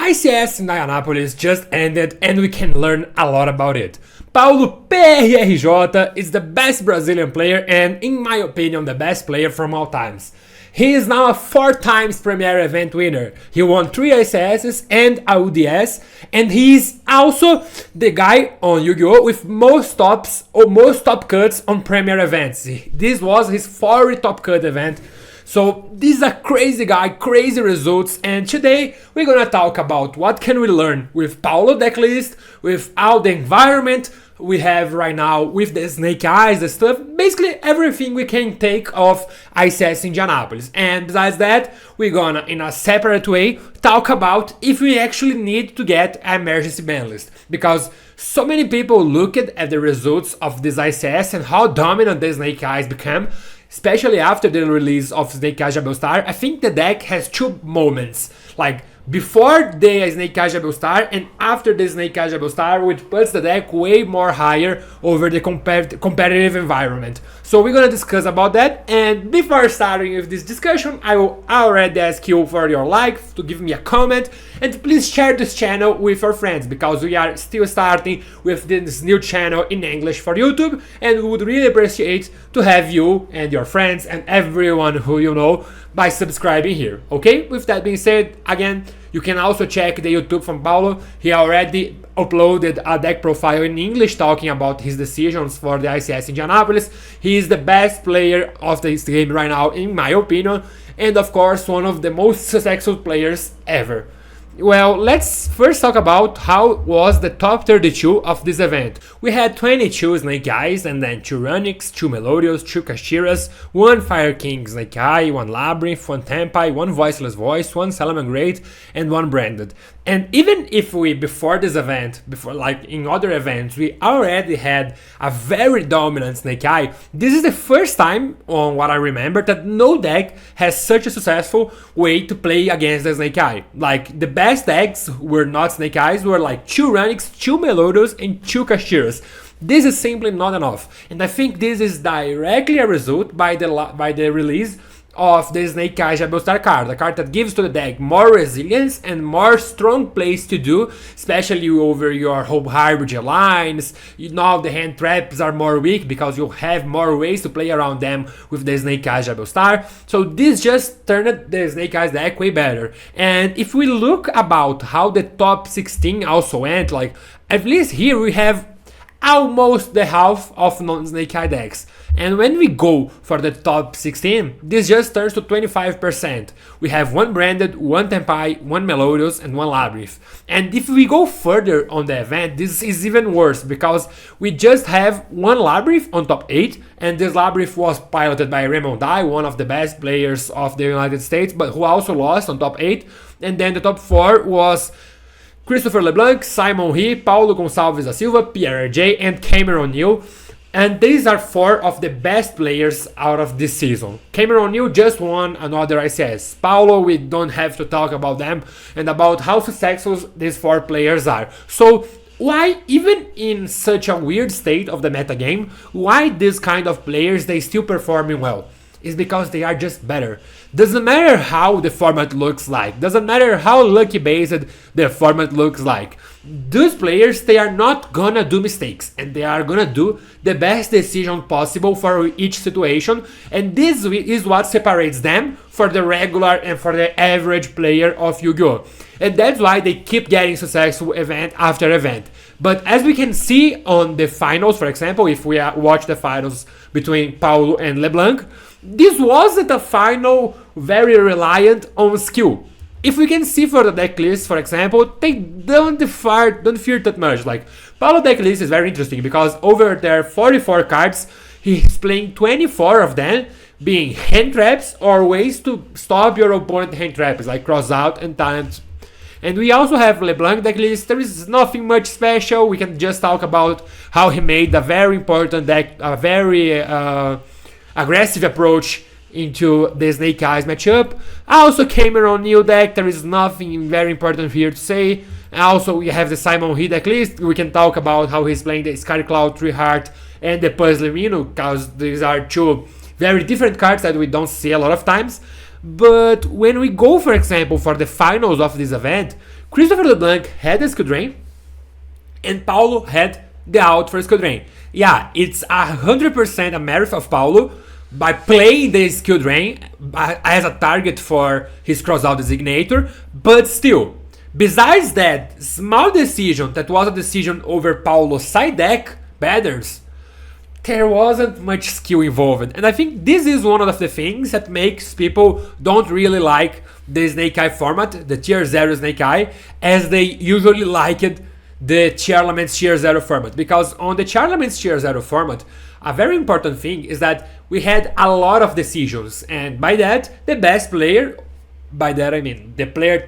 ICS Indianapolis just ended and we can learn a lot about it. Paulo Prrj is the best Brazilian player and, in my opinion, the best player from all times. He is now a 4 times Premier event winner. He won 3 ICSs and a UDS, and he is also the guy on Yu-Gi-Oh! With most top cuts on Premier events. This was his 4th top cut event. So this is a crazy guy, crazy results, and today we're gonna talk about what can we learn with Paulo decklist, with all the environment we have right now, with the snake eyes, the stuff, basically everything we can take of ICS Indianapolis. And besides that, we're gonna, in a separate way, talk about if we actually need to get an emergency ban list. Because so many people looked at the results of this ICS and how dominant the snake eyes became, especially after the release of Snake Eyes Jabel Star. I think the deck has 2 moments, like before the Snake Eyes Jabel Star and after the Snake Eyes Jabel Star, which puts the deck way more higher over the competitive environment. So we're gonna discuss about that, and before starting with this discussion, I will already ask you for your like, to give me a comment, and please share this channel with your friends, because we are still starting with this new channel in English for YouTube, and we would really appreciate to have you and your friends and everyone who you know by subscribing here, okay? With that being said, again, you can also check the YouTube from Paulo. He already uploaded a deck profile in English talking about his decisions for the ICS Indianapolis. He is the best player of this game right now, in my opinion, and of course one of the most successful players ever. Well, let's first talk about how was the top 32 of this event. We had 22 Snake Eyes, and then 2 Runix, 2 Melodios, 2 Kashiras, 1 Fire King Snake Eye, 1 Labyrinth, 1 Tempai, 1 Voiceless Voice, 1 Salamangreat, and 1 Branded. And even if we, before this event, like in other events, we already had a very dominant Snake Eye, this is the first time, on what I remember, that no deck has such a successful way to play against the Snake Eye. Like, the best decks were not Snake Eyes, were like 2 Runix, 2 Melodios, and 2 Kashiras. This is simply not enough, and I think this is directly a result by the release of the Snake Eyes Jabel Star card, a card that gives to the deck more resilience and more strong plays to do, especially over your whole hybrid lines. You know, the hand traps are more weak because you have more ways to play around them with the Snake Eyes Jabel Star. So this just turned the Snake Eyes deck way better. And if we look about how the top 16 also went, like at least here we have almost the half of non-Snake Eye decks. And when we go for the top 16, this just turns to 25%. We have 1 Branded, 1 Tempai, 1 Melodios, and 1 Labyrinth. And if we go further on the event, this is even worse, because we just have 1 Labyrinth on top 8, and this Labyrinth was piloted by Raymond Dye, one of the best players of the United States, but who also lost on top 8. And then the top 4 was Christopher LeBlanc, Simon He, Paulo Gonçalves da Silva, Prrj, and Cameron New. And these are 4 of the best players out of this season. Cameron New just won another ICS. Paulo, we don't have to talk about them and about how successful these 4 players are. So why, even in such a weird state of the metagame, why this kind of players they still performing well? Is because they are just better. Doesn't matter how the format looks like, doesn't matter how lucky based the format looks like. Those players, they are not gonna do mistakes, and they are gonna do the best decision possible for each situation, and this is what separates them for the regular and for the average player of Yu-Gi-Oh! And that's why they keep getting successful event after event. But as we can see on the finals, for example, if we watch the finals between Paulo and LeBlanc, this wasn't a final very reliant on skill. If we can see for the deck list, for example, they don't fear that much. Like, Paulo deck list is very interesting because over their 44 cards, he's playing 24 of them being hand traps or ways to stop your opponent hand traps, like cross out and talent. And we also have LeBlanc deck list. There is nothing much special. We can just talk about how he made a very important deck, a very aggressive approach into the Snake Eyes matchup. Also Cameron New deck, there is nothing very important here to say. Also we have the Simon He deck list. We can talk about how he's playing the Sky Cloud, 3 Heart, and the Puzzle Mino, because these are 2 very different cards that we don't see a lot of times. But when we go, for example, for the finals of this event, Christopher LeBlanc had the skill drain, and Paulo had the out for skill drain. Yeah, it's 100% a merit of Paulo by playing the skill drain as a target for his crossout designator, but still, besides that small decision that was a decision over Paulo's side deck patterns, there wasn't much skill involved. And I think this is one of the things that makes people don't really like the Snake Eye format, the tier 0 Snake Eye, as they usually liked the tier elements tier 0 format. Because on the tier elements tier 0 format, a very important thing is that we had a lot of decisions, and by that, the best player, by that I mean the player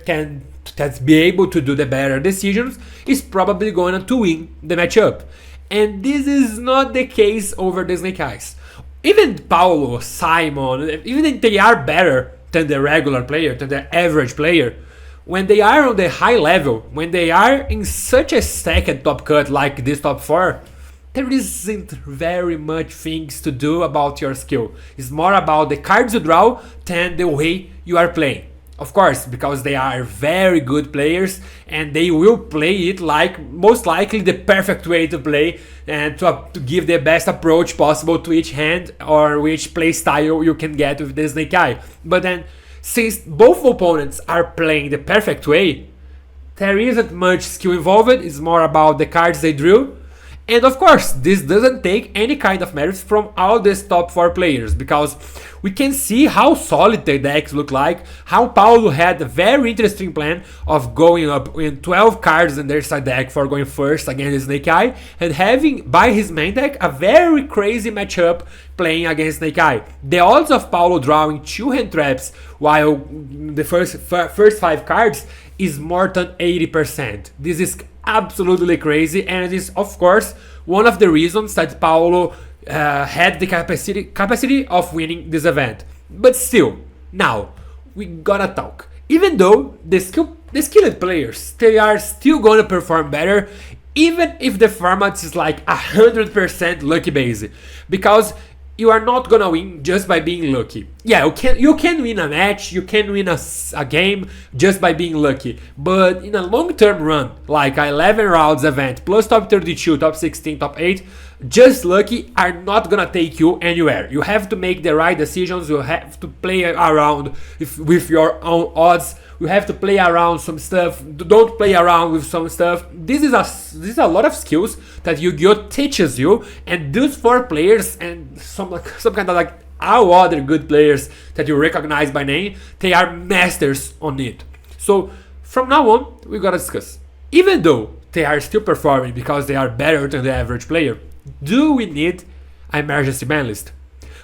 that's be able to do the better decisions, is probably going to win the matchup. And this is not the case over the Snake Eyes. Even Paulo, Simon, even if they are better than the regular player, than the average player, when they are on the high level, when they are in such a stacked top cut like this top 4, there isn't very much things to do about your skill. It's more about the cards you draw than the way you are playing. Of course, because they are very good players and they will play it like most likely the perfect way to play and to give the best approach possible to each hand or which play style you can get with the Snake Eye. But then, since both opponents are playing the perfect way, there isn't much skill involved. It's more about the cards they drew. And of course, this doesn't take any kind of merits from all these top 4 players, because we can see how solid the decks look like, how Paulo had a very interesting plan of going up with 12 cards in their side deck for going first against Snake Eye, and having by his main deck a very crazy matchup playing against Snake Eye. The odds of Paulo drawing 2 hand traps while the first 5 cards is more than 80%. This is absolutely crazy, and it is of course one of the reasons that Paulo had the capacity of winning this event. But still, now we gotta talk. Even though the skilled players, they are still gonna perform better, even if the format is like 100% lucky base, because you are not gonna win just by being lucky. Yeah, you can win a match, you can win a game just by being lucky, but in a long-term run, like a 11 rounds event, plus top 32, top 16, top 8, just lucky are not gonna take you anywhere. You have to make the right decisions, you have to play around with your own odds, you have to play around some stuff, don't play around with some stuff. This is a lot of skills that Yu-Gi-Oh teaches you, and those 4 players and some kind of like all other good players that you recognize by name, they are masters on it. So from now on, we gotta discuss. Even though they are still performing because they are better than the average player, do we need an emergency ban list?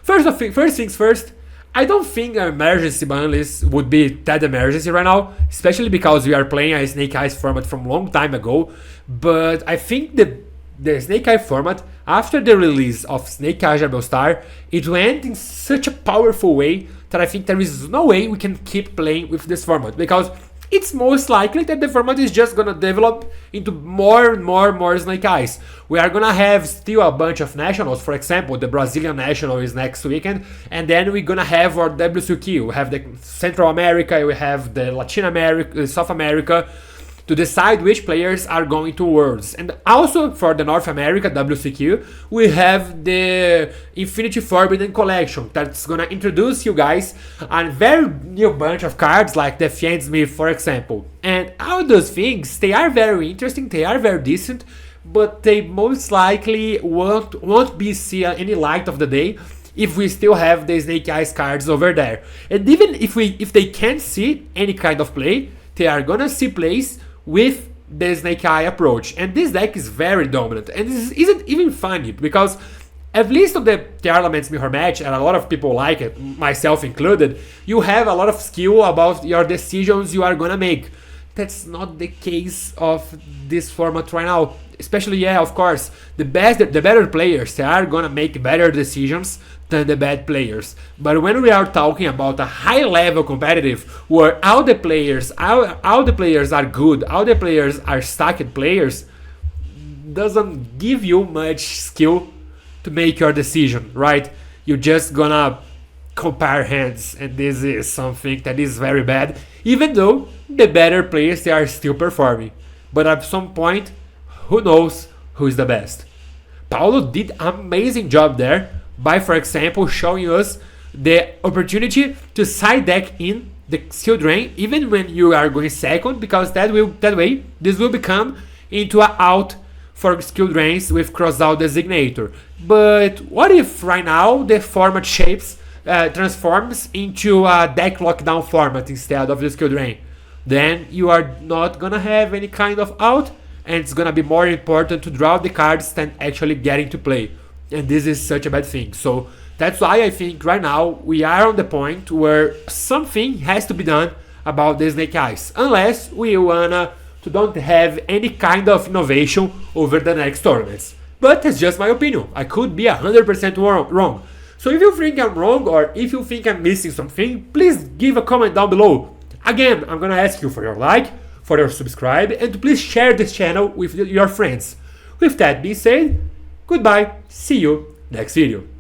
First things first, I don't think an emergency ban list would be that emergency right now, especially because we are playing a Snake Eyes format from a long time ago. But I think the Snake Eye format, after the release of Snake Eye Rebel Star, it went in such a powerful way that I think there is no way we can keep playing with this format, because it's most likely that the format is just gonna develop into more and more Snake Eyes. We are gonna have still a bunch of nationals. For example, the Brazilian national is next weekend, and then we're gonna have our WCQ. We have the Central America, we have the Latin America, South America, to decide which players are going to Worlds. And also for the North America WCQ, we have the Infinity Forbidden Collection that's gonna introduce you guys a very new bunch of cards like the Fiend Smith, for example. And all those things, they are very interesting, they are very decent, but they most likely won't be see any light of the day if we still have the Snake Eyes cards over there. And even if they can't see any kind of play, they are gonna see plays with the Snake Eye approach. And this deck is very dominant. And this isn't even funny, because at least on the Elements Mirror match, and a lot of people like it, myself included, you have a lot of skill about your decisions you are gonna make. That's not the case of this format right now. Especially, yeah, of course, the better players, they are gonna make better decisions than the bad players. But when we are talking about a high level competitive where all the players are good, all the players are stacked players, doesn't give you much skill to make your decision, right? You're just gonna compare hands, and this is something that is very bad, even though the better players, they are still performing. But at some point, who knows who is the best? Paulo did an amazing job there by, for example, showing us the opportunity to side deck in the skill drain even when you are going second, because that way this will become into a out for skill drains with cross out designator. But what if right now the format shapes transforms into a deck lockdown format instead of the skill drain? Then you are not gonna have any kind of out, and it's gonna be more important to draw the cards than actually getting to play. And this is such a bad thing. So that's why I think right now we are on the point where something has to be done about the Snake Eyes, unless we wanna to don't have any kind of innovation over the next tournaments. But that's just my opinion. I could be 100% wrong. So if you think I'm wrong, or if you think I'm missing something, please give a comment down below. Again, I'm gonna ask you for your like, for your subscribe, and to please share this channel with your friends. With that being said, goodbye, see you next video.